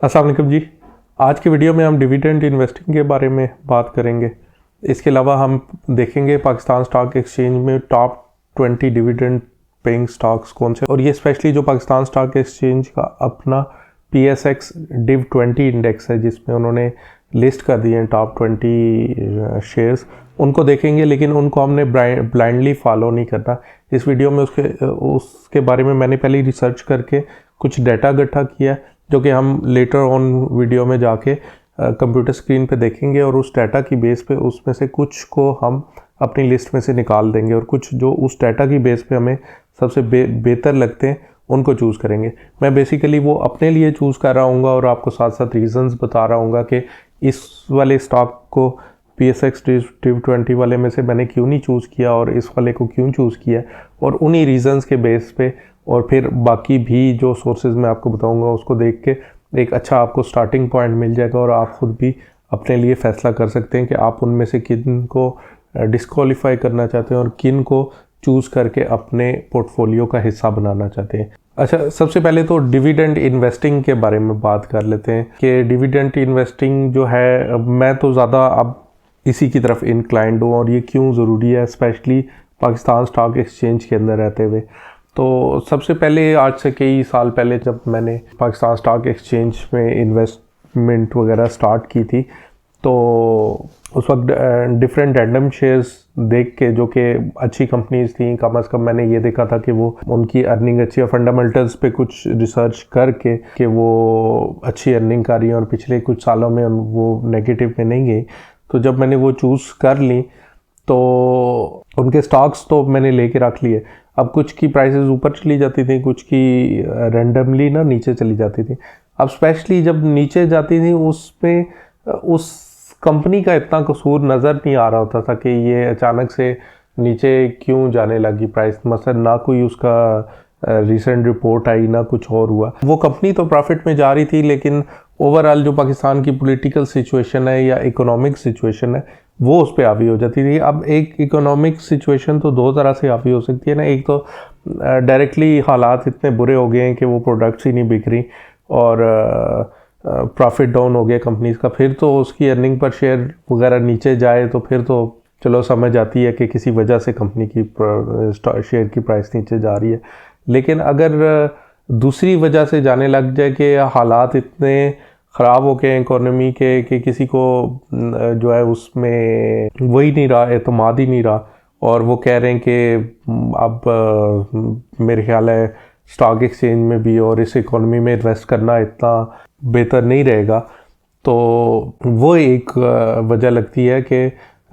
अस्सलाम वालेकुम जी। आज की वीडियो में हम डिविडेंड इन्वेस्टिंग के बारे में बात करेंगे। इसके अलावा हम देखेंगे पाकिस्तान स्टॉक एक्सचेंज में टॉप 20 डिविडेंड पेइंग स्टॉक्स कौन से, और ये स्पेशली जो पाकिस्तान स्टॉक एक्सचेंज का अपना PSX डिव 20 इंडेक्स है जिसमें उन्होंने लिस्ट कर दिए हैं टॉप 20 शेयर्स, उनको देखेंगे। लेकिन उनको हमने ब्लाइंडली फॉलो नहीं करना। इस वीडियो में उसके बारे में मैंने पहले रिसर्च करके कुछ डाटा इकट्ठा किया जो कि हम लेटर ऑन वीडियो में जाके कंप्यूटर स्क्रीन पे देखेंगे, और उस डाटा की बेस पे उसमें से कुछ को हम अपनी लिस्ट में से निकाल देंगे, और कुछ जो उस डाटा की बेस पे हमें सबसे बेहतर लगते हैं उनको चूज़ करेंगे। मैं बेसिकली वो अपने लिए चूज़ कर रहा हूँ और आपको साथ साथ रीज़न्स बता रहा हूँ कि इस वाले स्टॉक को PSX डिव 20 वाले में से मैंने क्यों नहीं चूज़ किया और इस वाले को क्यों चूज़ किया, और उन्हीं रीज़न्स के बेस पे और फिर बाकी भी जो सोर्सेज मैं आपको बताऊंगा उसको देख के एक अच्छा आपको स्टार्टिंग पॉइंट मिल जाएगा, और आप खुद भी अपने लिए फ़ैसला कर सकते हैं कि आप उनमें से किन को डिस्क्वालीफाई करना चाहते हैं और किन को चूज़ करके अपने पोर्टफोलियो का हिस्सा बनाना चाहते हैं। अच्छा, सबसे पहले तो डिविडेंड इन्वेस्टिंग के बारे में बात कर लेते हैं कि डिविडेंड इन्वेस्टिंग जो है, मैं तो ज़्यादा अब इसी की तरफ इंक्लाइंड हूँ, और ये क्यों ज़रूरी है स्पेशली पाकिस्तान स्टॉक एक्सचेंज के अंदर रहते हुए। तो सबसे पहले आज से कई साल पहले जब मैंने पाकिस्तान स्टॉक एक्सचेंज में इन्वेस्टमेंट वगैरह स्टार्ट की थी, तो उस वक्त डिफरेंट रैंडम शेयर्स देख के जो कि अच्छी कंपनीज थी, कम अज़ कम मैंने ये देखा था कि वो उनकी अर्निंग अच्छी है, फंडामेंटल्स पे कुछ रिसर्च करके कि वो अच्छी अर्निंग कर रही है और पिछले कुछ सालों में वो नेगेटिव में नहीं गई। तो जब मैंने वो चूज़ कर ली तो उनके स्टॉक्स तो मैंने लेके रख लिए। अब कुछ की प्राइसेस ऊपर चली जाती थी, कुछ की रैंडमली ना नीचे चली जाती थी। अब स्पेशली जब नीचे जाती थी उसमें उस कंपनी का इतना कसूर नज़र नहीं आ रहा होता था कि ये अचानक से नीचे क्यों जाने लगी प्राइस। मसलन ना कोई उसका रिसेंट रिपोर्ट आई, ना कुछ और हुआ। वो कंपनी तो प्रॉफिट में जा रही थी, लेकिन ओवरऑल जो पाकिस्तान की पॉलिटिकल सिचुएशन है या इकोनॉमिक सिचुएशन है वो उस पर हावी हो जाती थी। अब एक इकोनॉमिक सिचुएशन तो दो तरह से हावी हो सकती है ना। एक तो डायरेक्टली हालात इतने बुरे हो गए हैं कि वो प्रोडक्ट्स ही नहीं बिक रही और प्रॉफिट डाउन हो गया कंपनीज का, फिर तो उसकी अर्निंग पर शेयर वगैरह नीचे जाए तो फिर तो चलो समझ आती है कि किसी वजह से कंपनी की शेयर की प्राइस नीचे जा रही है। लेकिन अगर दूसरी वजह से जाने लग जाए कि हालात इतने ख़राब हो गए इकोनॉमी के कि किसी को जो है उसमें वही नहीं रहा, एतमाद ही नहीं रहा, और वो कह रहे हैं कि अब मेरे ख्याल है स्टॉक एक्सचेंज में भी और इस इकोनॉमी में इन्वेस्ट करना इतना बेहतर नहीं रहेगा, तो वो एक वजह लगती है कि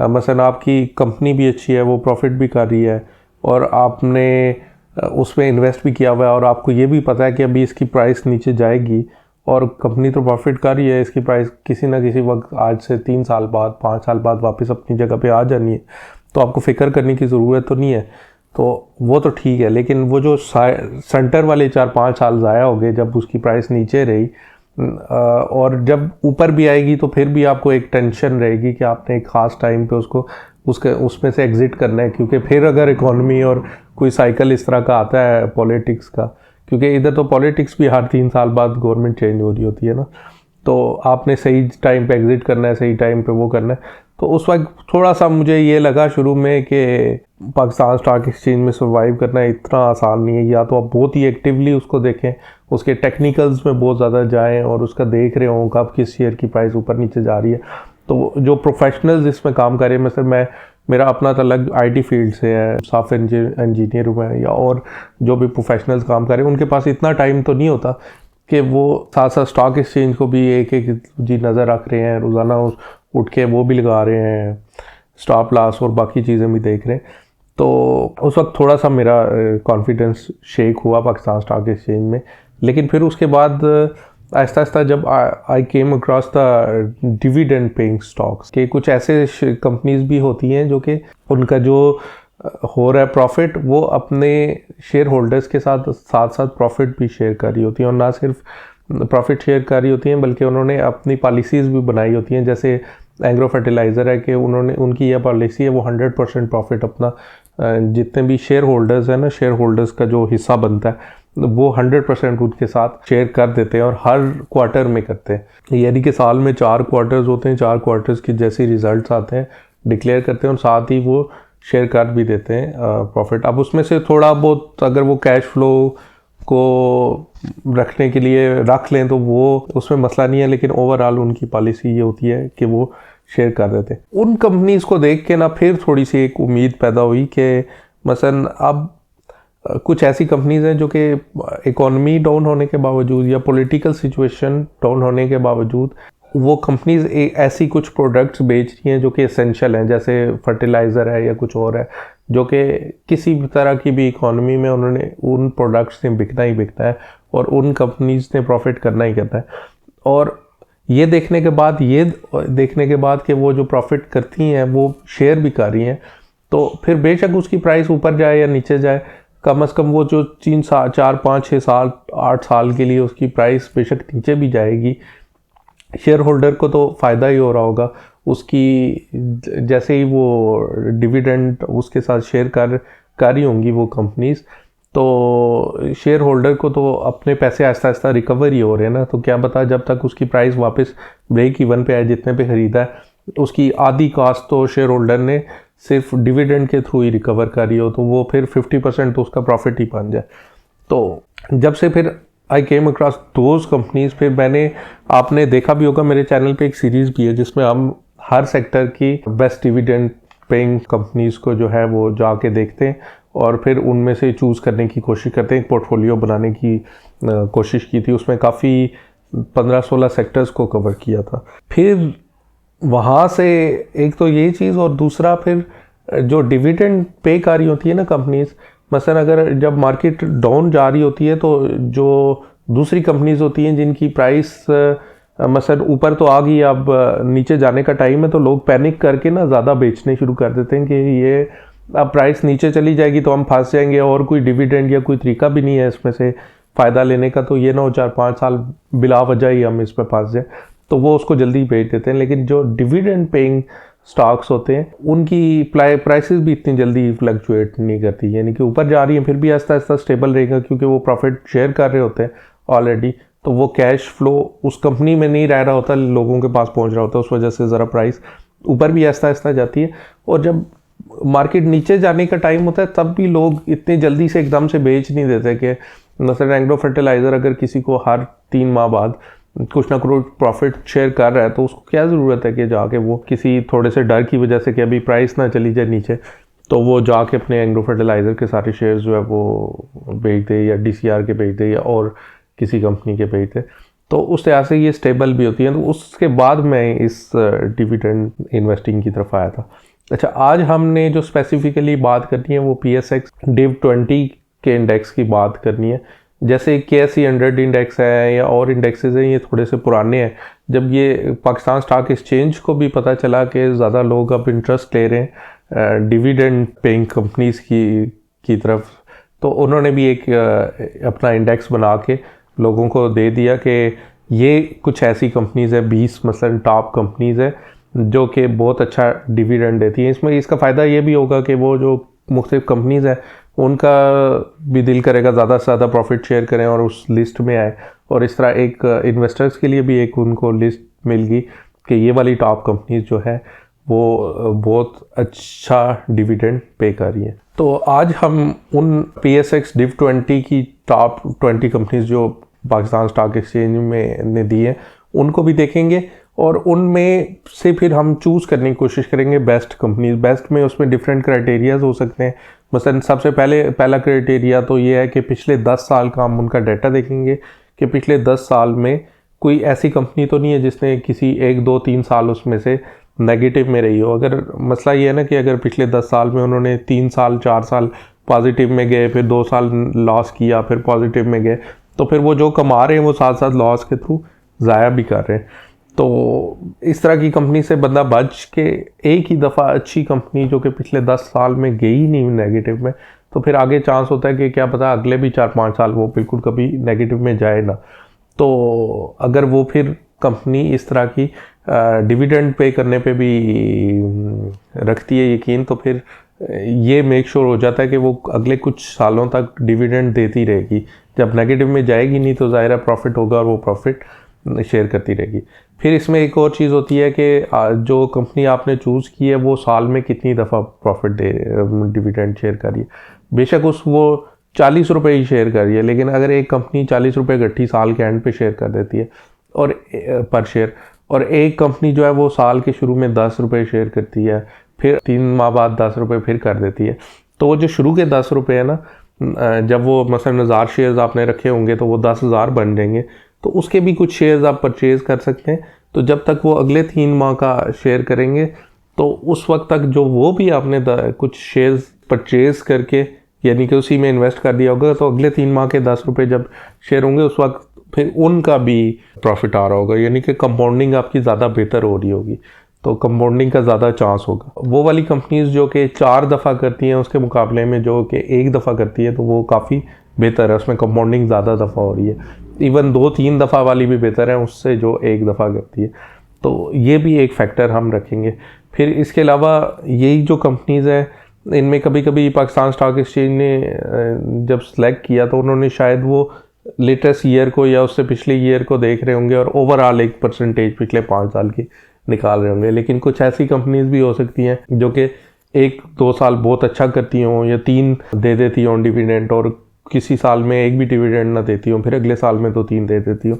मसलन आपकी कंपनी भी अच्छी है, वो प्रॉफिट भी कर रही है और आपने उसमें इन्वेस्ट भी किया हुआ है, और आपको ये भी पता है कि अभी इसकी प्राइस नीचे जाएगी और कंपनी तो प्रॉफिट कर रही है, इसकी प्राइस किसी ना किसी वक्त आज से 3 साल बाद 5 साल बाद वापस अपनी जगह पे आ जानी है, तो आपको फिक्र करने की ज़रूरत तो नहीं है। तो वो तो ठीक है, लेकिन वो जो सेंटर वाले 4-5 साल ज़ाया हो गए जब उसकी प्राइस नीचे रही, और जब ऊपर भी आएगी तो फिर भी आपको एक टेंशन रहेगी कि आपने एक ख़ास टाइम पे उसमें से एग्ज़िट करना है, क्योंकि फिर अगर इकोनॉमी और कोई साइकिल इस तरह का आता है पॉलिटिक्स का, क्योंकि इधर तो पॉलिटिक्स भी हर 3 साल बाद गवर्नमेंट चेंज हो रही होती है ना, तो आपने सही टाइम पे एग्ज़िट करना है, सही टाइम पे वो करना है। तो उस वक्त थोड़ा सा मुझे ये लगा शुरू में कि पाकिस्तान स्टॉक एक्सचेंज में सर्वाइव करना इतना आसान नहीं है। या तो आप बहुत ही एक्टिवली उसको देखें, उसके टेक्निकल्स में बहुत ज़्यादा जाएं और उसका देख रहे हों कब किस शेयर की प्राइस ऊपर नीचे जा रही है। तो जो प्रोफेशनल्स इसमें काम कर रहे हैं, मतलब मेरा अपना तो अलग IT फील्ड से है, सॉफ्टवेयर इंजीनियर हूँ मैं, या और जो भी प्रोफेशनल्स काम कर रहे हैं उनके पास इतना टाइम तो नहीं होता कि वो साथ साथ स्टॉक एक्सचेंज को भी एक जी नज़र रख रहे हैं, रोज़ाना उठ के वो भी लगा रहे हैं स्टॉप लॉस और बाकी चीज़ें भी देख रहे हैं। तो उस वक्त थोड़ा सा मेरा कॉन्फिडेंस शेक हुआ पाकिस्तान स्टॉक एक्सचेंज में। लेकिन फिर उसके बाद आहिस्ता आहिस्ता जब I came across the dividend paying stocks के कुछ ऐसे कंपनीज भी होती हैं जो कि उनका जो हो रहा है प्रॉफिट वो अपने शेयर होल्डर्स के साथ साथ प्रॉफिट भी शेयर कर रही होती हैं, और ना सिर्फ प्रॉफिट शेयर कर रही होती हैं बल्कि उन्होंने अपनी पॉलिसीज़ भी बनाई होती हैं। जैसे एग्रो फर्टिलाइज़र है कि उनकी यह पॉलिसी है, वो 100% प्रॉफिट अपना जितने भी शेयर होल्डर्स हैं ना, शेयर होल्डर्स का जो हिस्सा बनता है वो 100% उनके साथ शेयर कर देते हैं और हर क्वार्टर में करते हैं। यानी कि साल में 4 क्वार्टर्स होते हैं, 4 क्वार्टर्स की जैसे रिजल्ट्स आते हैं डिक्लेयर करते हैं और साथ ही वो शेयर कर भी देते हैं प्रॉफिट। अब उसमें से थोड़ा बहुत अगर वो कैश फ्लो को रखने के लिए रख लें तो वो उसमें मसला नहीं है, लेकिन ओवरऑल उनकी पॉलिसी ये होती है कि वो शेयर कर देते हैं। उन कंपनीज को देख के ना फिर थोड़ी सी एक उम्मीद पैदा हुई कि मसलन अब कुछ ऐसी कंपनीज हैं जो कि इकोनॉमी डाउन होने के बावजूद या पॉलिटिकल सिचुएशन डाउन होने के बावजूद वो कंपनीज ऐसी कुछ प्रोडक्ट्स बेच रही हैं जो कि एसेंशियल हैं, जैसे फर्टिलाइज़र है या कुछ और है, जो कि किसी भी तरह की भी इकोनॉमी में उन्होंने उन प्रोडक्ट्स ने बिकना ही बिकता है और उन कंपनीज ने प्रॉफिट करना ही करता है। और ये देखने के बाद कि वो जो प्रॉफिट करती हैं वो शेयर भी कर रही हैं, तो फिर बेशक उसकी प्राइस ऊपर जाए या नीचे जाए, कम से कम वो जो 3 साल 4 5 6 साल 8 साल के लिए उसकी प्राइस बेशक नीचे भी जाएगी, शेयर होल्डर को तो फ़ायदा ही हो रहा होगा। उसकी जैसे ही वो डिविडेंड उसके साथ शेयर कर रही होंगी वो कंपनीज, तो शेयर होल्डर को तो अपने पैसे आहिस्ता आहिस्ता रिकवर ही हो रहे हैं ना। तो क्या पता जब तक उसकी प्राइस वापस ब्रेक इवन पे आए, जितने पे ख़रीदा है उसकी आधी कास्ट तो शेयर होल्डर ने सिर्फ डिविडेंड के थ्रू ही रिकवर करी हो, तो वो फिर 50% तो उसका प्रॉफिट ही बन जाए। तो जब से फिर आई केम अक्रॉस दोज कंपनीज, फिर आपने देखा भी होगा मेरे चैनल पे एक सीरीज़ भी है जिसमें हम हर सेक्टर की बेस्ट डिविडेंड पेइंग कंपनीज को जो है वो जाके देखते हैं और फिर उनमें से चूज़ करने की कोशिश करते हैं, पोर्टफोलियो बनाने की कोशिश की थी। उसमें काफ़ी 15-16 सेक्टर्स को कवर किया था। फिर वहाँ से एक तो ये चीज़, और दूसरा फिर जो डिविडेंड पे कर रही होती है ना कंपनीज, मसलन अगर जब मार्केट डाउन जा रही होती है तो जो दूसरी कंपनीज होती हैं जिनकी प्राइस मसलन ऊपर तो आ गई, अब नीचे जाने का टाइम है, तो लोग पैनिक करके ना ज़्यादा बेचने शुरू कर देते हैं कि ये अब प्राइस नीचे चली जाएगी तो हम फंस जाएंगे और कोई डिविडेंड या कोई तरीका भी नहीं है इसमें से फ़ायदा लेने का, तो ये ना हो 4-5 साल बिला वजह ही हम इसमें फंस जाए, तो वो उसको जल्दी बेच देते हैं। लेकिन जो डिविडेंड पेइंग स्टॉक्स होते हैं उनकी प्राइसेस भी इतनी जल्दी फ्लक्चुएट नहीं करती, यानी कि ऊपर जा रही हैं फिर भी आहिस्ता आहिस्ता स्टेबल रहेगा, क्योंकि वो प्रॉफिट शेयर कर रहे होते हैं ऑलरेडी, तो वो कैश फ्लो उस कंपनी में नहीं रह रहा होता, लोगों के पास पहुंच रहा होता है, उस वजह से ज़रा प्राइस ऊपर भी आहिस्ता आहिस्ता जाती है। और जब मार्केट नीचे जाने का टाइम होता है तब भी लोग इतनी जल्दी से एकदम से बेच नहीं देते कि मसलन एग्रो फर्टिलाइज़र अगर किसी को हर 3 माह बाद कुछ ना कुछ प्रॉफिट शेयर कर रहा है तो उसको क्या ज़रूरत है कि जाके वो किसी थोड़े से डर की वजह से कि अभी प्राइस ना चली जाए नीचे, तो वो जाके अपने एग्रो फर्टिलाइज़र के सारे शेयर्स जो है वो बेच दे या DCR के बेच दे या और किसी कंपनी के बेच दे, तो उस तरह से ये स्टेबल भी होती है। तो उसके बाद मैं इस डिविडेंड इन्वेस्टिंग की तरफ आया था। अच्छा, आज हमने जो स्पेसिफिकली बात करनी है वो PSX Div 20 के इंडेक्स की बात करनी है। जैसे KSE 100 इंडेक्स है या और इंडेक्सेस हैं, ये थोड़े से पुराने हैं। जब ये पाकिस्तान स्टॉक एक्सचेंज को भी पता चला कि ज़्यादा लोग अब इंटरेस्ट ले रहे हैं डिविडेंड पेइंग कंपनीज की तरफ, तो उन्होंने भी एक अपना इंडेक्स बना के लोगों को दे दिया कि ये कुछ ऐसी कंपनीज है, 20 मसलन टॉप कंपनीज है जो कि बहुत अच्छा डिविडेंड देती हैं। इसमें इसका फ़ायदा ये भी होगा कि वो जो मुख्तलिफ कंपनीज हैं उनका भी दिल करेगा ज़्यादा से ज़्यादा प्रॉफिट शेयर करें और उस लिस्ट में आए, और इस तरह एक इन्वेस्टर्स के लिए भी एक उनको लिस्ट मिल गई कि ये वाली टॉप कंपनीज जो है वो बहुत अच्छा डिविडेंड पे कर रही हैं। तो आज हम उन PSX Div 20 की टॉप 20 कंपनीज जो पाकिस्तान स्टॉक एक्सचेंज में ने दी है उनको भी देखेंगे, और उनमें से फिर हम चूज़ करने की कोशिश करेंगे बेस्ट कंपनीज। बेस्ट में उसमें डिफरेंट क्राइटेरियाज हो सकते हैं। मसलन सबसे पहला क्राइटेरिया तो ये है कि पिछले 10 साल का हम उनका डाटा देखेंगे कि पिछले 10 साल में कोई ऐसी कंपनी तो नहीं है जिसने किसी 1 2 3 साल उसमें से नेगेटिव में रही हो। अगर मसला ये है ना कि अगर पिछले 10 साल में उन्होंने 3 साल 4 साल पॉजिटिव में गए, फिर 2 साल लॉस किया, फिर पॉजिटिव में गए, तो फिर वो जो कमा रहे हैं वो साथ साथ लॉस के थ्रू ज़ाया भी कर रहे हैं। तो इस तरह की कंपनी से बंदा बच के एक ही दफ़ा अच्छी कंपनी जो कि पिछले 10 साल में गई नहीं नेगेटिव में, तो फिर आगे चांस होता है कि क्या पता अगले भी 4-5 साल वो बिल्कुल कभी नेगेटिव में जाए ना। तो अगर वो फिर कंपनी इस तरह की डिविडेंड पे करने पे भी रखती है यकीन, तो फिर ये मेक श्योर हो जाता है कि वो अगले कुछ सालों तक डिविडेंड देती रहेगी, जब नेगेटिव में जाएगी नहीं तो ज़ाहिर है प्रॉफिट होगा और वो प्रॉफिट शेयर करती रहेगी। फिर इसमें एक और चीज़ होती है कि जो कंपनी आपने चूज़ की है वो साल में कितनी दफ़ा प्रॉफिट डिविडेंड शेयर कर रही है। बेशक वो 40 रुपये ही शेयर कर रही है, लेकिन अगर एक कंपनी 40 रुपये गट्ठी साल के एंड पे शेयर कर देती है और पर शेयर, और एक कंपनी जो है वो साल के शुरू में 10 रुपये शेयर करती है, फिर 3 माह बाद 10 रुपये फिर कर देती है, तो वो जो शुरू के 10 रुपये है ना, जब वो मसलन 1000 शेयर्स आपने रखे होंगे तो वो 10,000 बन जाएंगे, तो उसके भी कुछ शेयर्स आप परचेज़ कर सकते हैं। तो जब तक वो अगले 3 माह का शेयर करेंगे तो उस वक्त तक जो वो भी आपने कुछ शेयर्स परचेज़ करके यानी कि उसी में इन्वेस्ट कर दिया होगा, तो अगले 3 माह के 10 रुपये जब शेयर होंगे उस वक्त फिर उनका भी प्रॉफिट आ रहा होगा, यानी कि कंपाउंडिंग आपकी ज़्यादा बेहतर हो रही होगी, तो कंपाउंडिंग का ज़्यादा चांस होगा। वो वाली कंपनीज जो कि 4 दफ़ा करती हैं उसके मुकाबले में जो कि 1 दफ़ा करती है तो वो काफ़ी बेहतर है, उसमें कंपाउंडिंग ज़्यादा दफ़ा हो रही है। इवन 2-3 दफ़ा वाली भी बेहतर है उससे जो 1 दफ़ा करती है, तो ये भी एक फैक्टर हम रखेंगे। फिर इसके अलावा यही जो कंपनीज़ हैं इनमें कभी कभी पाकिस्तान स्टॉक एक्सचेंज ने जब सेलेक्ट किया तो उन्होंने शायद वो लेटेस्ट ईयर को या उससे पिछले ईयर को देख रहे होंगे और ओवरऑल एक परसेंटेज पिछले 5 साल की निकाल रहे होंगे। लेकिन कुछ ऐसी कंपनीज भी हो सकती हैं जो कि 1-2 साल बहुत अच्छा करती हों या 3 दे देती हों डिविडेंड, और किसी साल में 1 भी डिविडेंड ना देती हों, फिर अगले साल में तो 3 दे देती हों।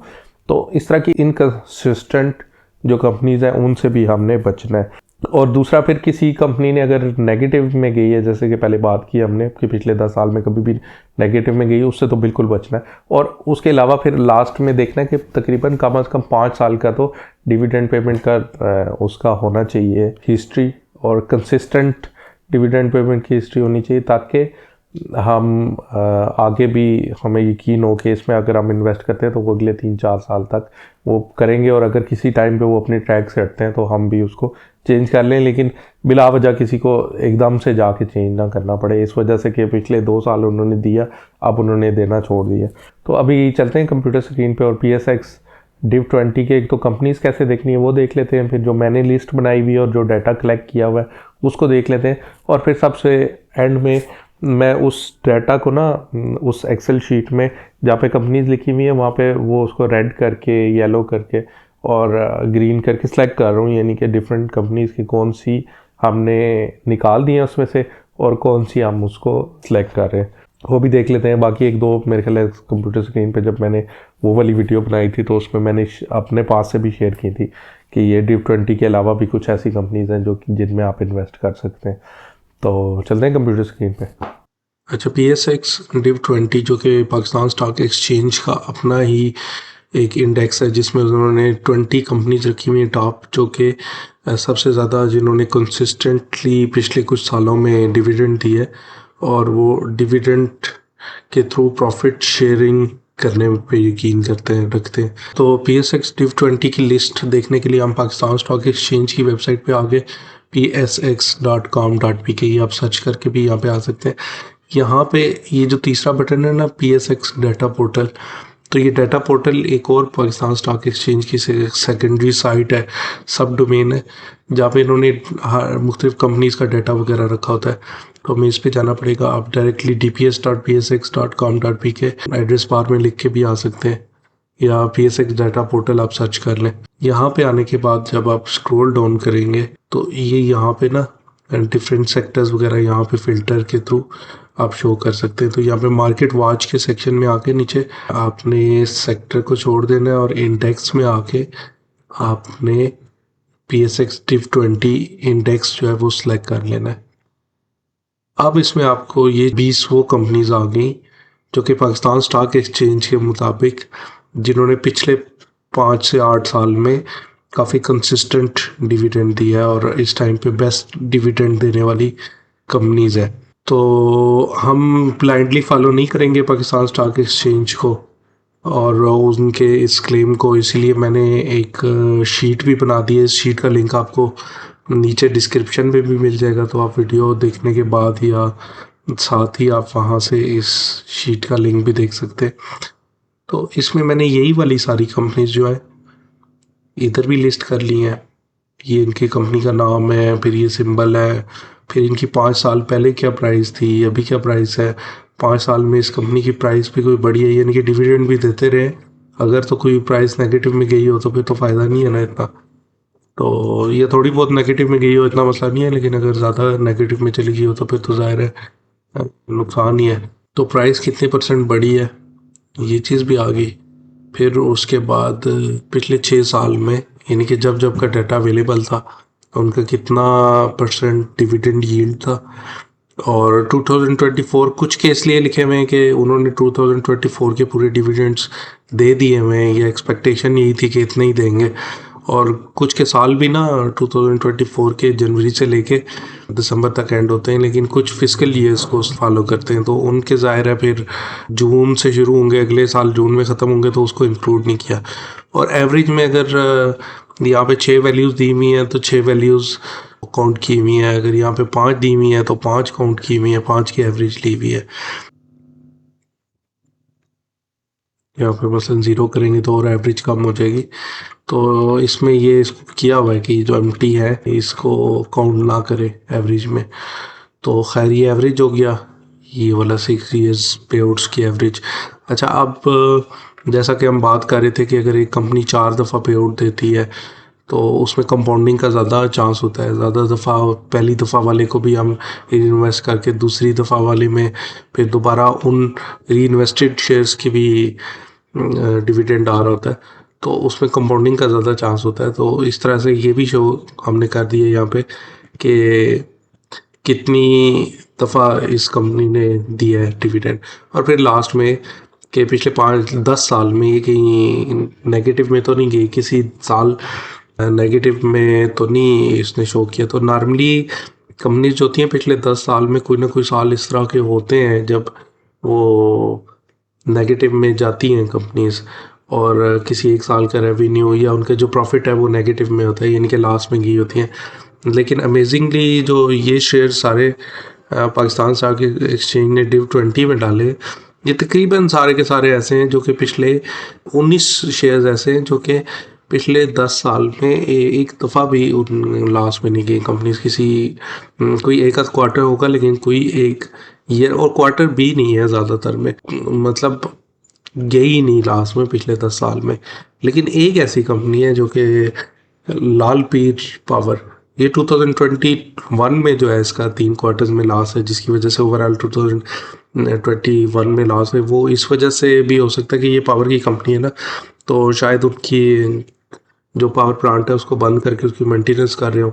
तो इस तरह की इनकंसिस्टेंट जो कंपनीज हैं उनसे भी हमने बचना है। और दूसरा, फिर किसी कंपनी ने अगर नेगेटिव में गई है, जैसे कि पहले बात की हमने कि पिछले 10 साल में कभी भी नेगेटिव में गई, उससे तो बिल्कुल बचना है। और उसके अलावा फिर लास्ट में देखना है कि तकरीबन कम से कम 5 साल का तो डिविडेंड पेमेंट का उसका होना चाहिए हिस्ट्री, और कंसिस्टेंट डिविडेंड पेमेंट की हिस्ट्री होनी चाहिए, ताकि हम आगे भी हमें यकीन हो कि इसमें अगर हम इन्वेस्ट करते हैं तो वो अगले 3-4 साल तक वो करेंगे, और अगर किसी टाइम पे वो अपने ट्रैक से हटते हैं तो हम भी उसको चेंज कर लें, लेकिन बिला वजह किसी को एकदम से जाके चेंज ना करना पड़े इस वजह से कि पिछले 2 साल उन्होंने दिया, अब उन्होंने देना छोड़ दिया। तो अभी चलते हैं कंप्यूटर स्क्रीन पे और PSX डिव 20 के एक तो कंपनीज़ कैसे देखनी है वो देख लेते हैं, फिर जो मैंने लिस्ट बनाई हुई है और जो डाटा कलेक्ट किया हुआ है उसको देख लेते हैं, और फिर सबसे एंड में मैं उस डाटा को ना उस एक्सेल शीट में जहाँ पे कंपनीज लिखी हुई है वहाँ पे वो उसको रेड करके, येलो करके और ग्रीन करके सिलेक्ट कर रहा हूँ, यानी कि डिफरेंट कंपनीज की कौन सी हमने निकाल दी है उसमें से और कौन सी हम उसको सिलेक्ट कर रहे हैं, वो भी देख लेते हैं। बाकी 1-2 मेरे ख्याल है कंप्यूटर स्क्रीन पे जब मैंने वो वाली वीडियो बनाई थी तो उसमें मैंने अपने पास से भी शेयर की थी कि ये डिव 20 के अलावा भी कुछ ऐसी कंपनीज हैं जो जिनमें आप इन्वेस्ट कर सकते हैं। तो चलते हैं कंप्यूटर स्क्रीन पे। अच्छा, PSX डिव 20 जो कि पाकिस्तान स्टॉक एक्सचेंज का अपना ही एक इंडेक्स है जिसमें उन्होंने 20 कंपनीज रखी हुई हैं टॉप, जो कि सबसे ज़्यादा जिन्होंने कंसिस्टेंटली पिछले कुछ सालों में डिविडेंड दी है और वो डिविडेंड के थ्रू प्रॉफिट शेयरिंग करने पे यकीन रखते हैं। तो PSX डिव 20 की लिस्ट देखने के लिए हम पाकिस्तान स्टॉक एक्सचेंज की वेबसाइट पे आगे psx.com.pk ये आप सर्च करके भी यहाँ पे आ सकते हैं। यहाँ पे ये जो तीसरा बटन है ना, PSX डाटा पोर्टल, तो ये डाटा पोर्टल एक और पाकिस्तान स्टॉक एक्सचेंज की सेकेंडरी साइट है, सब डोमेन है, जहाँ पे इन्होंने मुख्तलिफ कंपनीज़ का डाटा वगैरह रखा होता है। तो हमें इस पर जाना पड़ेगा। आप डायरेक्टली dps.psx.com.pk एड्रेस बार में लिख के भी आ सकते हैं, या PSX डाटा पोर्टल आप सर्च कर लें। यहाँ पे आने के बाद जब आप स्क्रॉल डाउन करेंगे तो ये यहाँ पे ना डिफरेंट सेक्टर्स वगैरह यहाँ पे फिल्टर के थ्रू आप शो कर सकते हैं। तो यहाँ पे मार्केट वॉच के सेक्शन में आके नीचे आपने सेक्टर को छोड़ देना है और इंडेक्स में आके आपने PSX डिव 20 इंडेक्स जो है वो सिलेक्ट कर लेना है। अब इसमें आपको ये 20 वो कंपनीज आ गई जो कि पाकिस्तान स्टॉक एक्सचेंज के मुताबिक जिन्होंने पिछले 5 से 8 साल में काफ़ी कंसिस्टेंट डिविडेंड दिया है और इस टाइम पे बेस्ट डिविडेंड देने वाली कंपनीज है। तो हम ब्लाइंडली फॉलो नहीं करेंगे पाकिस्तान स्टॉक एक्सचेंज को और उनके इस क्लेम को, इसीलिए मैंने एक शीट भी बना दी है। इस शीट का लिंक आपको नीचे डिस्क्रिप्शन में भी मिल जाएगा, तो आप वीडियो देखने के बाद या साथ ही आप वहाँ से इस शीट का लिंक भी देख सकते हैं। तो इसमें मैंने यही वाली सारी कंपनीज जो है इधर भी लिस्ट कर ली हैं। ये इनकी कंपनी का नाम है, फिर ये सिंबल है, फिर इनकी 5 साल पहले क्या प्राइस थी, अभी क्या प्राइस है, 5 साल में इस कंपनी की प्राइस भी कोई बढ़ी है, यानी कि डिविडेंड भी देते रहे। अगर तो कोई प्राइस नेगेटिव में गई हो तो फिर तो फ़ायदा नहीं है ना इतना। तो ये थोड़ी बहुत नेगेटिव में गई हो इतना मसला नहीं है, लेकिन अगर ज़्यादा नेगेटिव में चली गई हो तो फिर तो ज़ाहिर है नुकसान ही है। तो प्राइस कितने % बढ़ी है ये चीज़ भी आ गई। फिर उसके बाद पिछले 6 साल में, यानी कि जब जब का डाटा अवेलेबल था, उनका कितना % डिविडेंड यील्ड था। और 2024 कुछ केस लिए लिखे हुए हैं कि उन्होंने 2024 के पूरे डिविडेंड्स दे दिए हुए हैं, या एक्सपेक्टेशन यही थी कि इतने ही देंगे। और कुछ के साल भी ना 2024 के जनवरी से लेके दिसंबर तक एंड होते हैं, लेकिन कुछ फिस्कल ईयर्स को फॉलो करते हैं, तो उनके ज़ाहिर है फिर जून से शुरू होंगे, अगले साल जून में ख़त्म होंगे, तो उसको इंक्लूड नहीं किया। और एवरेज में अगर यहाँ पे 6 वैल्यूज़ दी हुई हैं तो 6 वैल्यूज़ काउंट की हुई है। अगर यहाँ पे 5 दी हुई है तो 5 काउंट की हुई है, 5 की एवरेज ली हुई है। यहाँ पे मसलन 0 करेंगे तो और एवरेज कम हो जाएगी। तो इसमें ये इसको किया हुआ है कि जो एम्प्टी है इसको काउंट ना करे एवरेज में। तो खैर ये एवरेज हो गया, ये वाला 6 ईयर्स पे आउट्स की एवरेज। अच्छा, अब जैसा कि हम बात कर रहे थे कि अगर एक कंपनी 4 दफ़ा पे आउट देती है तो उसमें कंपाउंडिंग का ज़्यादा चांस होता है। ज़्यादा दफ़ा पहली दफ़ा वाले को भी हम इन्वेस्ट करके दूसरी दफ़ा वाले में फिर दोबारा उन री इन्वेस्टेड शेयर्स की भी डिविडेंड आ रहा होता है, तो उसमें कंपाउंडिंग का ज़्यादा चांस होता है। तो इस तरह से ये भी शो हमने कर दिया यहाँ पे कि कितनी दफ़ा इस कंपनी ने दिया है डिविडेंड। और फिर लास्ट में कि पिछले 5-10 साल में ये कहीं नेगेटिव में तो नहीं गई, किसी साल नेगेटिव में तो नहीं इसने शो किया। तो नॉर्मली कंपनीज जो होती हैं पिछले 10 साल में कोई ना कोई साल इस तरह के होते हैं जब वो नेगेटिव में जाती हैं कंपनीज, और किसी एक साल का रेवेन्यू या उनका जो प्रॉफिट है वो नेगेटिव में होता है, यानी कि लास्ट में गई होती हैं। लेकिन अमेजिंगली जो ये शेयर सारे पाकिस्तान स्टॉक एक्सचेंज ने डिव 20 में डाले, ये तकरीबन सारे के सारे ऐसे हैं जो कि पिछले 19 शेयर्स ऐसे हैं जो कि पिछले 10 साल में एक दफ़ा भी उन लास्ट में नहीं गई कंपनीज। किसी कोई एक आध क्वार्टर होगा, लेकिन कोई एक ईयर और क्वार्टर भी नहीं है ज़्यादातर में, मतलब गई नहीं लास्ट में पिछले 10 साल में। लेकिन एक ऐसी कंपनी है जो कि लाल पीर पावर, ये 2021 में जो है इसका 3 क्वार्टर्स में लॉस है, जिसकी वजह से ओवरऑल 2021 में लॉस है। वो इस वजह से भी हो सकता है कि ये पावर की कंपनी है ना, तो शायद उनकी जो पावर प्लांट है उसको बंद करके उसकी मेंटेनेंस कर रहे हो,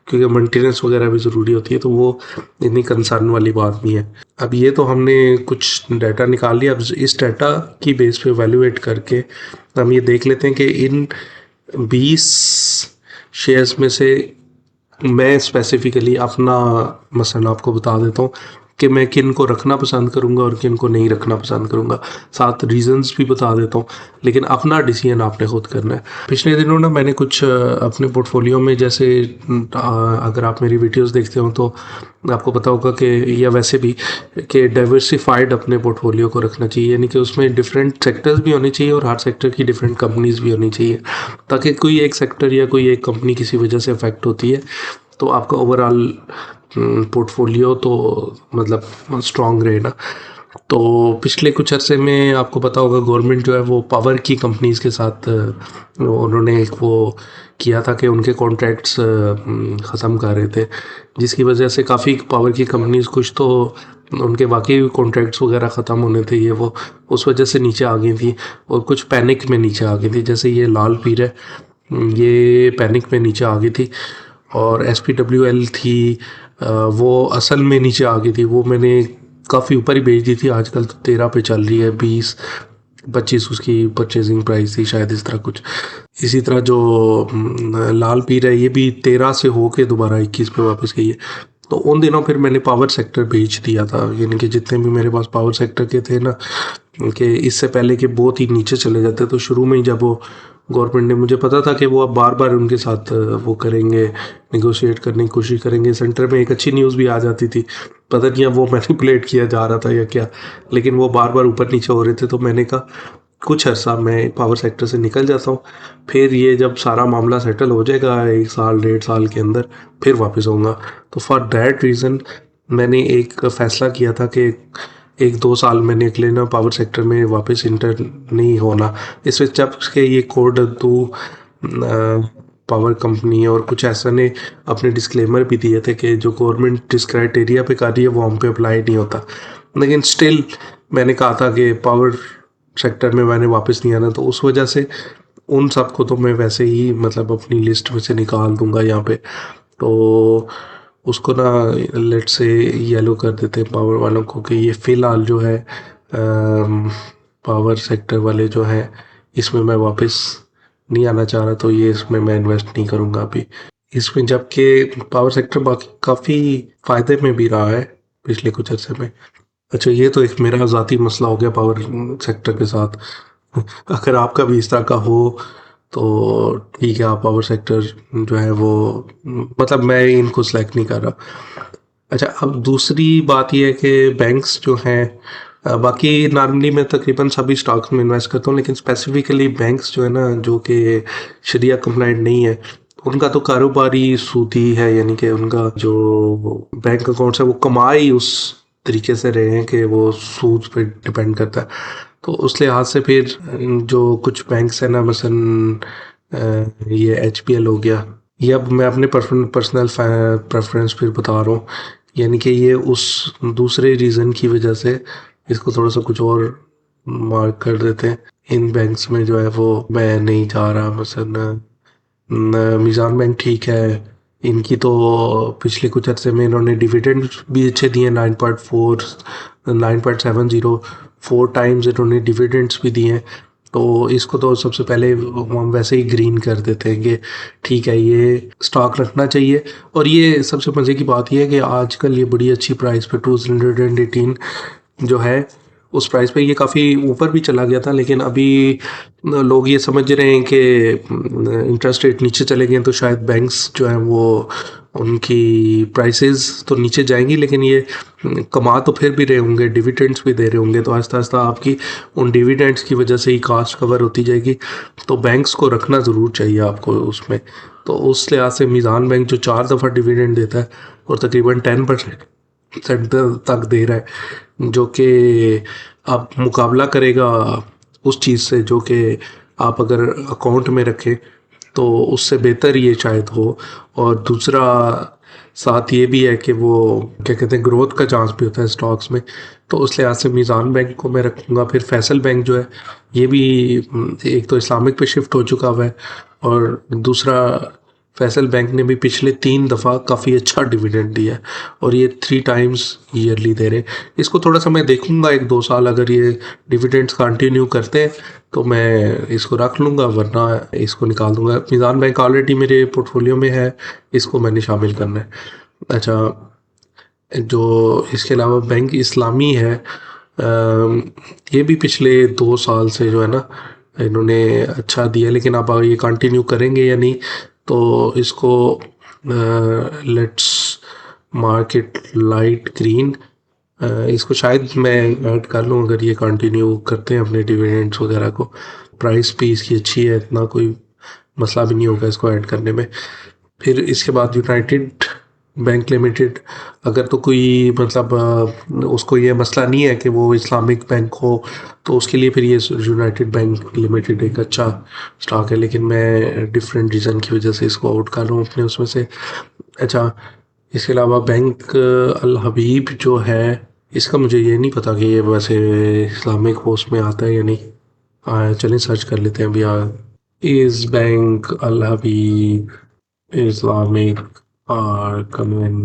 क्योंकि मेंटेनेंस वगैरह भी ज़रूरी होती है, तो वो इतनी कंसर्न वाली बात नहीं है। अब ये तो हमने कुछ डाटा निकाल लिया। अब इस डाटा की बेस पे वैल्यूएट करके हम ये देख लेते हैं कि इन 20 शेयर्स में से मैं स्पेसिफिकली अपना मसला आपको बता देता हूँ कि मैं किन को रखना पसंद करूँगा और किन को नहीं रखना पसंद करूँगा, साथ रीजंस भी बता देता हूँ, लेकिन अपना डिसीजन आपने खुद करना है। पिछले दिनों ना मैंने कुछ अपने पोर्टफोलियो में, जैसे अगर आप मेरी वीडियोस देखते हो तो आपको पता होगा कि, या वैसे भी, कि डाइवर्सिफाइड अपने पोर्टफोलियो को रखना चाहिए, यानी कि उसमें डिफरेंट सेक्टर्स भी होने चाहिए और हर सेक्टर की डिफरेंट कंपनीज भी होनी चाहिए, ताकि कोई एक सेक्टर या कोई एक कंपनी किसी वजह से अफेक्ट होती है तो आपका ओवरऑल पोर्टफोलियो तो मतलब स्ट्रॉन्ग रहे ना। तो पिछले कुछ अरसे में आपको पता होगा गवर्नमेंट जो है वो पावर की कंपनीज़ के साथ उन्होंने एक वो किया था कि उनके कॉन्ट्रैक्ट्स ख़त्म कर रहे थे, जिसकी वजह से काफ़ी पावर की कंपनीज़ कुछ तो उनके बाकी कॉन्ट्रैक्ट्स वगैरह ख़त्म होने थे, ये वो उस वजह से नीचे आ गई थी, और कुछ पैनिक में नीचे आ गई थी। जैसे ये लाल पीर है, ये पैनिक में नीचे आ गई थी, और SPWL थी वो असल में नीचे आ गई थी। वो मैंने काफ़ी ऊपर ही बेच दी थी, आजकल तो 13 पे चल रही है, 20-25 उसकी परचेजिंग प्राइस थी शायद, इस तरह कुछ। इसी तरह जो लाल पीर है ये भी 13 से होके दोबारा 21 पे वापस गई है। तो उन दिनों फिर मैंने पावर सेक्टर बेच दिया था, यानी कि जितने भी मेरे पास पावर सेक्टर के थे ना, कि इससे पहले कि बहुत ही नीचे चले जाते, तो शुरू में ही जब वो गवर्नमेंट ने, मुझे पता था कि वो अब बार बार उनके साथ वो करेंगे, नेगोशिएट करने की कोशिश करेंगे। सेंटर में एक अच्छी न्यूज़ भी आ जाती थी, पता नहीं अब वो मैनिपुलेट किया जा रहा था या क्या, लेकिन वो बार बार ऊपर नीचे हो रहे थे। तो मैंने कहा कुछ अर्सा मैं पावर सेक्टर से निकल जाता हूँ, फिर ये जब सारा मामला सेटल हो जाएगा 1 साल 1.5 साल के अंदर, फिर वापस आऊँगा। तो फॉर दैट रीज़न मैंने एक फ़ैसला किया था कि 1-2 साल मैंने के लिए ना पावर सेक्टर में वापस इंटर नहीं होना। इसमें जब के ये कोड टू पावर कंपनी और कुछ ऐसा ने अपने डिस्क्लेमर भी दिए थे कि जो गवर्नमेंट जिस क्राइटेरिया पे कर रही है वो हम पे अप्लाई नहीं होता, लेकिन स्टिल मैंने कहा था कि पावर सेक्टर में मैंने वापस नहीं आना, तो उस वजह से उन सबको तो मैं वैसे ही मतलब अपनी लिस्ट में से निकाल दूंगा यहाँ पे। तो उसको ना लेट से येलो कर देते हैं पावर वालों को कि ये फ़िलहाल जो है पावर सेक्टर वाले जो है इसमें मैं वापस नहीं आना चाह रहा, तो ये इसमें मैं इन्वेस्ट नहीं करूँगा अभी इसमें। जबकि पावर सेक्टर बाकी काफ़ी फ़ायदे में भी रहा है पिछले कुछ अर्से में। अच्छा, ये तो एक मेरा ज़ाती मसला हो गया पावर सेक्टर के साथ। अगर आपका भी इस तरह का हो तो ठीक है, आप पावर सेक्टर जो है वो मतलब मैं इनको सेलेक्ट नहीं कर रहा। अच्छा, अब दूसरी बात ये है कि बैंक्स जो हैं बाकी नॉर्मली मैं तकरीबन सभी स्टॉक्स में इन्वेस्ट करता हूँ, लेकिन स्पेसिफिकली बैंक्स जो है ना जो कि शरिया कंप्लाइंट नहीं है, उनका तो कारोबारी सूदी है, यानी कि उनका जो बैंक अकाउंट्स है वो कमाई उस तरीके से रहे हैं कि वो सूद पे डिपेंड करता है। तो उस लिहाज से फिर जो कुछ बैंक्स हैं ना, मसलन ये HPL हो गया, ये अब मैं अपने पर्सनल प्रेफरेंस फिर बता रहा हूँ, यानी कि ये उस दूसरे रीज़न की वजह से इसको थोड़ा सा कुछ और मार्क कर देते हैं। इन बैंक्स में जो है वो मैं नहीं जा रहा। मसलन मीज़ान बैंक ठीक है, इनकी तो पिछले कुछ अर्से में इन्होंने डिविडेंड भी अच्छे दिए, 9.70 4 टाइम्स इन्होंने डिविडेंड्स भी दिए हैं। तो इसको तो सबसे पहले हम वैसे ही ग्रीन कर देते हैं कि ठीक है, ये स्टॉक रखना चाहिए। और ये सबसे मज़े की बात ये है कि आजकल ये बड़ी अच्छी प्राइस पे 218 जो है उस प्राइस पे ये काफ़ी ऊपर भी चला गया था, लेकिन अभी लोग ये समझ रहे हैं कि इंटरेस्ट रेट नीचे चले गए हैं, तो शायद बैंक्स जो हैं वो उनकी प्राइसेस तो नीचे जाएंगी, लेकिन ये कमा तो फिर भी रहे होंगे, डिविडेंड्स भी दे रहे होंगे, तो आहिस्ता आहिस्ता आपकी उन डिविडेंड्स की वजह से ही कास्ट कवर होती जाएगी। तो बैंक्स को रखना ज़रूर चाहिए आपको उसमें। तो उस लिहाज से मीज़ान बैंक जो 4 दफ़ा डिविडेंड देता है और तकरीबन 10% तक दे रहा है, जो कि आप मुकाबला करेगा उस चीज़ से जो कि आप अगर अकाउंट में रखें तो उससे बेहतर ये शायद हो। और दूसरा साथ ये भी है कि वो क्या कहते हैं, ग्रोथ का चांस भी होता है स्टॉक्स में। तो उस लिहाज से मीज़ान बैंक को मैं रखूँगा। फिर फैसल बैंक जो है ये भी एक तो इस्लामिक पे शिफ्ट हो चुका हुआ है, और दूसरा फैसल बैंक ने भी पिछले 3 दफ़ा काफ़ी अच्छा डिविडेंड दिया है, और ये 3 टाइम्स ईयरली दे रहे हैं। इसको थोड़ा सा मैं देखूंगा 1-2 साल, अगर ये डिविडेंड्स कंटिन्यू करते हैं तो मैं इसको रख लूँगा, वरना इसको निकाल दूँगा। मीज़ान बैंक ऑलरेडी मेरे पोर्टफोलियो में है, इसको मैंने शामिल करना है। अच्छा, जो इसके अलावा बैंक इस्लामी है, ये भी पिछले 2 साल से जो है ना इन्होंने अच्छा दिया, लेकिन अब ये कंटिन्यू करेंगे या नहीं, तो इसको लेट्स मार्केट लाइट ग्रीन, इसको शायद मैं ऐड कर लूँ अगर ये कंटिन्यू करते हैं अपने डिविडेंड्स वगैरह को। प्राइस भी इसकी अच्छी है, इतना कोई मसला भी नहीं होगा इसको ऐड करने में। फिर इसके बाद यूनाइटेड बैंक लिमिटेड, अगर तो कोई मतलब उसको ये मसला नहीं है कि वो इस्लामिक बैंक हो, तो उसके लिए फिर ये यूनाइटेड बैंक लिमिटेड एक अच्छा स्टॉक है, लेकिन मैं डिफरेंट रीज़न की वजह से इसको आउट कर रहा हूँ अपने उसमें से। अच्छा, इसके अलावा बैंक अल हबीब जो है, इसका मुझे ये नहीं पता कि ये वैसे इस्लामिक होस्ट में आता है या नहीं। चलिए सर्च कर लेते हैं अभी। Is bank Al Habib Islamic और कन्वेंशनल?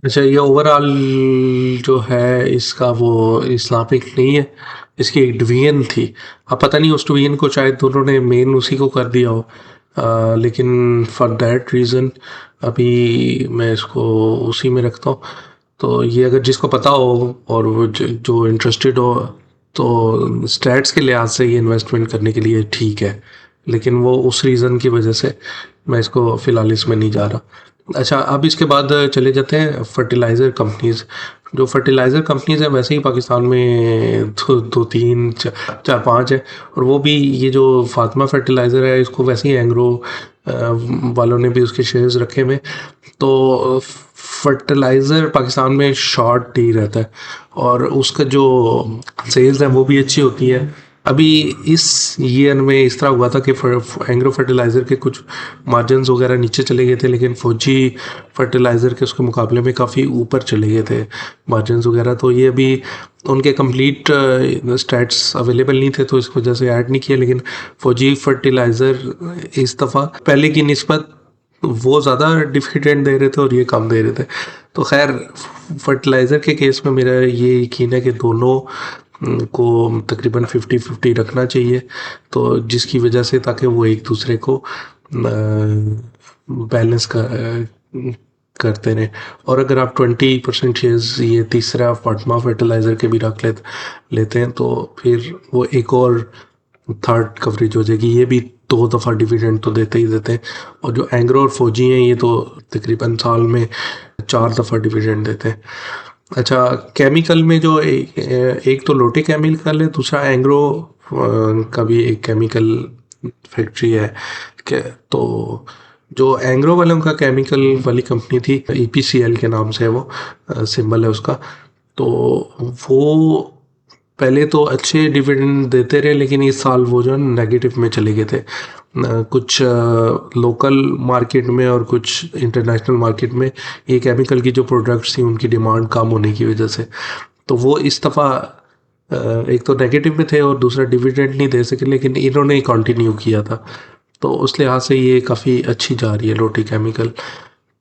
अच्छा, ये ओवरऑल जो है इसका वो इस्लामिक नहीं है, इसकी एक डिवीजन थी। अब पता नहीं उस डिवीजन को शायद उन्होंने मेन उसी को कर दिया हो, लेकिन फॉर दैट रीज़न अभी मैं इसको उसी में रखता हूँ। तो ये अगर जिसको पता हो और वो जो इंटरेस्टेड हो, तो स्टैट्स के लिहाज से ये इन्वेस्टमेंट करने के लिए ठीक है। लेकिन वो उस रीज़न की वजह से मैं इसको फ़िलहाल इसमें नहीं जा रहा। अच्छा, अब इसके बाद चले जाते हैं फर्टिलाइज़र कंपनीज़। जो फर्टिलाइज़र कंपनीज़ हैं वैसे ही पाकिस्तान में दो तीन चार पाँच है, और वो भी ये जो फातिमा फर्टिलाइज़र है इसको वैसे ही एंग्रो वालों ने भी उसके शेयर्स रखे हुए। तो फर्टिलाइज़र पाकिस्तान में शॉर्ट ही रहता है, और उसका जो सेल्स है वो भी अच्छी होती है। अभी इस ईयर में इस तरह हुआ था कि एंग्रो फर्टिलाइज़र के कुछ मार्जिन्स वगैरह नीचे चले गए थे, लेकिन फौजी फर्टिलाइज़र के उसके मुकाबले में काफ़ी ऊपर चले गए थे मार्जिन्स वगैरह। तो ये अभी उनके कंप्लीट स्टैट्स अवेलेबल नहीं थे, तो इस वजह से ऐड नहीं किया। लेकिन फौजी फर्टिलाइज़र इस दफ़ा पहले की निस्बत वो ज़्यादा डिविडेंड दे रहे थे और ये कम दे रहे थे। तो खैर, फर्टिलाइज़र के केस में मेरा ये यकीन है कि दोनों को तकरीबन 50-50 रखना चाहिए, तो जिसकी वजह से ताकि वो एक दूसरे को बैलेंस करते रहें। और अगर आप 20% शेयर्स ये तीसरा फातिमा फर्टिलाइज़र के भी रख लेते हैं तो फिर वो एक और थर्ड कवरेज हो जाएगी। ये भी 2 दफ़ा डिविडेंड तो देते ही देते हैं, और जो एंग्रो और फौजी हैं ये तो तकरीबन साल में 4 दफ़ा डिविडेंड देते हैं। अच्छा, केमिकल में जो एक तो लोटे केमिकल है, दूसरा एंग्रो का भी एक केमिकल फैक्ट्री है। तो जो एंग्रो वालों का केमिकल वाली कंपनी थी, EPCL के नाम से है वो, सिंबल है उसका। तो वो पहले तो अच्छे डिविडेंड देते रहे, लेकिन इस साल वो जो है नेगेटिव में चले गए थे। कुछ लोकल मार्केट में और कुछ इंटरनेशनल मार्केट में ये केमिकल की जो प्रोडक्ट्स थी उनकी डिमांड कम होने की वजह से, तो वो इस दफ़ा एक तो नेगेटिव में थे और दूसरा डिविडेंड नहीं दे सके, लेकिन इन्होंने ही कंटिन्यू किया था। तो उस लिहाज से ये काफ़ी अच्छी जा रही है लोटी केमिकल।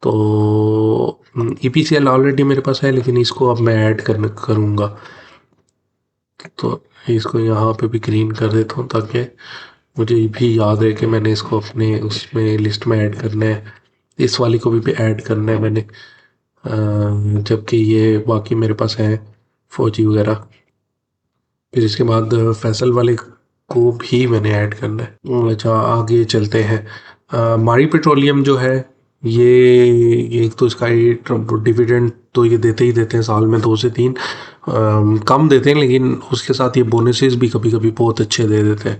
तो EPCL ऑलरेडी मेरे पास है, लेकिन इसको अब मैं ऐड करूँगा। तो इसको यहाँ पे भी ग्रीन कर देता हूँ ताकि मुझे भी याद रहे कि मैंने इसको अपने उसमें लिस्ट में ऐड करना है। इस वाली को भी ऐड करना है मैंने, जबकि ये बाकी मेरे पास है फौजी वगैरह। फिर इसके बाद फैसल वाले को भी मैंने ऐड करना है। अच्छा, आगे चलते हैं। मारी पेट्रोलियम जो है ये एक तो इसका डिविडेंड तो ये देते ही देते हैं साल में 2 से 3, कम देते हैं, लेकिन उसके साथ ये बोनसेस भी कभी कभी बहुत अच्छे दे देते हैं।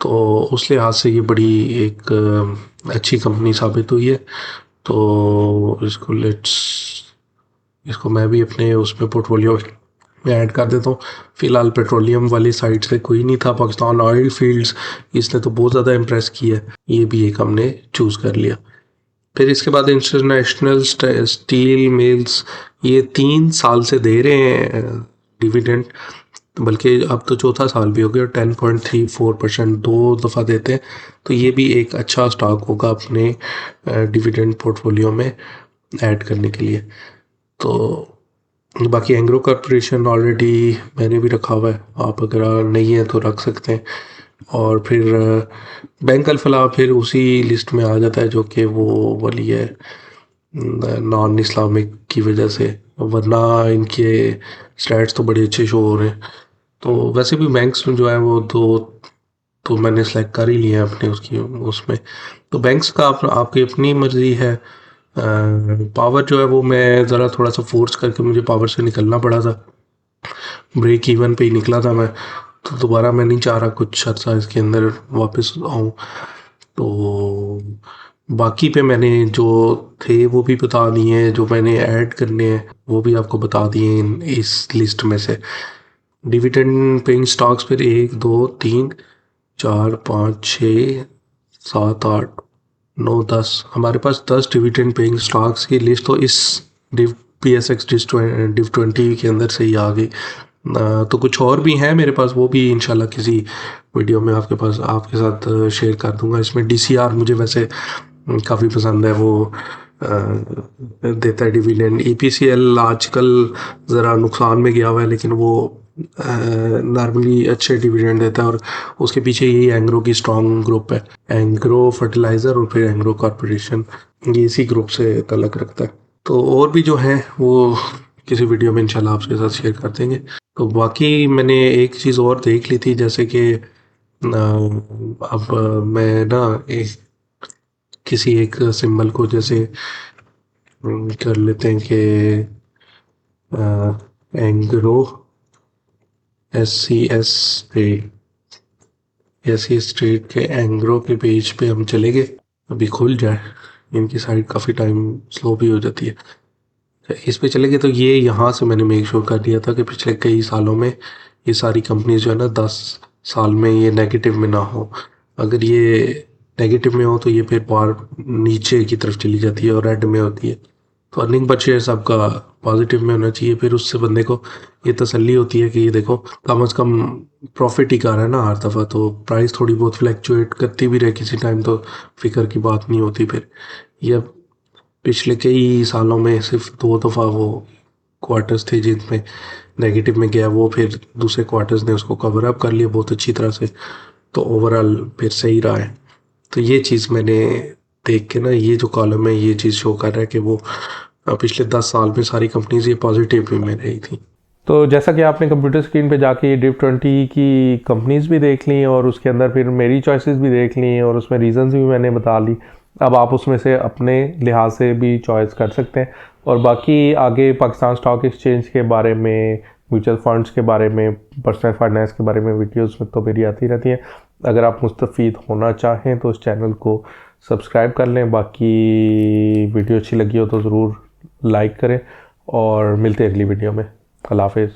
तो उस लिहाज से ये बड़ी एक अच्छी कंपनी साबित हुई है। तो इसको मैं भी अपने उसमें पोर्टफोलियो में ऐड कर देता हूँ। फ़िलहाल पेट्रोलियम वाली साइड से कोई नहीं था। पाकिस्तान ऑयल फील्ड्स, इसने तो बहुत ज़्यादा इम्प्रेस किया है, ये भी एक हमने चूज़ कर लिया। फिर इसके बाद इंटरनेशनल स्टील मिल्स, ये 3 साल से दे रहे हैं डिविडेंड, बल्कि अब तो चौथा साल भी हो गया। 10.34% 2 दफ़ा देते हैं, तो ये भी एक अच्छा स्टॉक होगा अपने डिविडेंड पोर्टफोलियो में ऐड करने के लिए। तो बाकी एंग्रो कॉर्पोरेशन ऑलरेडी मैंने भी रखा हुआ है, आप अगर नहीं है तो रख सकते हैं। और फिर बैंक अल-फलाह फिर उसी लिस्ट में आ जाता है, जो कि वो वाली है नॉन इस्लामिक की वजह से, वरना इनके स्टैट्स तो बड़े अच्छे शो हो रहे हैं। तो वैसे भी बैंक्स में जो है वो 2 तो मैंने सेलेक्ट कर ही लिए हैं अपने उसमें। तो बैंक्स का आपकी अपनी मर्ज़ी है। पावर जो है वो मैं ज़रा थोड़ा सा फोर्स करके मुझे पावर से निकलना पड़ा था, ब्रेक इवन पे ही निकला था मैं, तो दोबारा मैं नहीं चाह रहा कुछ अर्सा इसके अंदर वापस आऊँ। तो बाकी पे मैंने जो थे वो भी बता दिए हैं, जो मैंने ऐड करने हैं वो भी आपको बता दिए इस लिस्ट में से। डिविडेंड पेइंग स्टॉक्स फिर 1 2 3 4 5 6 7 8 9 10, हमारे पास 10 डिविडेंड पेइंग स्टॉक्स की लिस्ट तो इस PSX डिव 20 के अंदर से ही आ गई। तो कुछ और भी हैं मेरे पास, वो भी इंशाल्लाह किसी वीडियो में आपके साथ शेयर कर दूंगा। इसमें DCR मुझे वैसे काफ़ी पसंद है, वो देता है डिविडेंड। EPCL आजकल ज़रा नुकसान में गया हुआ है, लेकिन वो नॉर्मली अच्छे डिविडेंड देता है, और उसके पीछे यही एंग्रो की स्ट्रॉन्ग ग्रुप है, एंग्रो फर्टिलाइज़र और फिर एंग्रो कॉर्पोरेशन, ये इसी ग्रुप से तलक रखता है। तो और भी जो हैं वो किसी वीडियो में इंशाल्लाह आपके साथ शेयर कर देंगे। तो बाकी मैंने एक चीज़ और देख ली थी, जैसे कि अब मैं ना किसी एक सिंबल को जैसे कर लेते हैं कि एंग्रो एस सी स्ट्रीट के एंग्रो के पेज पे हम चले गए। अभी खुल जाए, इनकी साइट काफ़ी टाइम स्लो भी हो जाती है। इस पे चले गए तो ये यहाँ से मैंने मेक श्योर कर दिया था कि पिछले कई सालों में ये सारी कंपनीज जो है ना 10 साल में ये नेगेटिव में ना हो। अगर ये नेगेटिव में हो तो ये फिर बार नीचे की तरफ चली जाती है और रेड में होती है। तो अर्निंग पर शेयर आपका पॉजिटिव में होना चाहिए, फिर उससे बंदे को ये तसल्ली होती है कि ये देखो कम से कम प्रॉफिट ही कर रहा है ना हर दफ़ा। तो प्राइस थोड़ी बहुत फ्लैक्चुएट करती भी रहे किसी टाइम तो फिक्र की बात नहीं होती। फिर ये पिछले कई सालों में सिर्फ 2 दफ़ा वो क्वार्टर्स थे जिनमें नेगेटिव में गया, वो फिर दूसरे क्वार्टर्स ने उसको कवर अप कर लिया बहुत अच्छी तरह से। तो ओवरऑल फिर सही रहा है। तो ये चीज़ मैंने देख के ना, ये जो कॉलम है ये चीज़ शो कर रहा है कि वो पिछले 10 साल में सारी कंपनीज ये पॉजिटिव वे में रही थी। तो जैसा कि आपने कंप्यूटर स्क्रीन पे जाके ये डिप 20 की कंपनीज भी देख ली और उसके अंदर फिर मेरी चॉइसेस भी देख ली और उसमें रीजंस भी मैंने बता ली। अब आप उसमें से अपने लिहाज से भी चॉइस कर सकते हैं। और बाकी आगे पाकिस्तान स्टॉक एक्सचेंज के बारे में, म्यूचुअल फंड्स के बारे में, पर्सनल फाइनेंस के बारे में वीडियोस में तो मेरी आती रहती हैं। अगर आप मुस्तफ़ीद होना चाहें तो इस चैनल को सब्सक्राइब कर लें। बाकी वीडियो अच्छी लगी हो तो ज़रूर लाइक करें और मिलते हैं अगली वीडियो में। अल्लाह हाफ़िज़।